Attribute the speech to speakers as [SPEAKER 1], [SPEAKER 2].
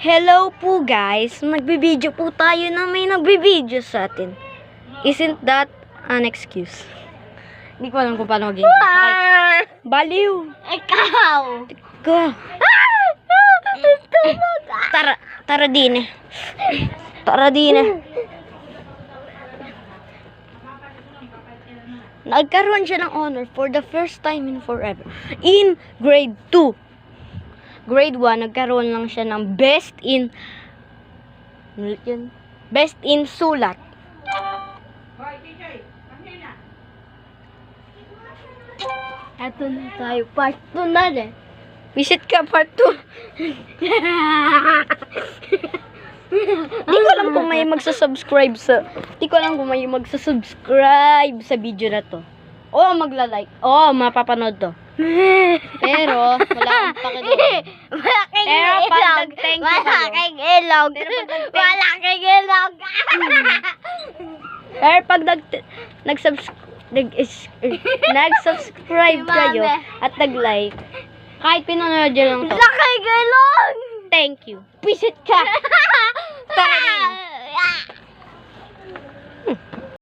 [SPEAKER 1] Hello po guys, nagbibideo po tayo na may nagbibideo sa atin. Isn't that an excuse? Hindi ko alam kung paano mag-English. Baliw!
[SPEAKER 2] Ikaw!
[SPEAKER 1] Ka! Tara din eh. Tara din eh. Nagkaroon siya ng honor for the first time in forever. In grade 2. Grade 1, nagkaroon lang siya ng best in sulat.
[SPEAKER 2] Eto na tayo. Part 2 na rin.
[SPEAKER 1] Visit ka part 2. Di ko alam kung may magsasubscribe sa video na to. O magla-like. O mapapanood to. Pero wala akong pakialam. Pero pag nag-thank you kayo.
[SPEAKER 2] Malaking ilog. Malaking ilog.
[SPEAKER 1] Pero pag nag-subscribe kayo at nag-like, kahit pinanood nyo lang to,
[SPEAKER 2] Malaking ilog.
[SPEAKER 1] thank you. Visit ka. Tara din.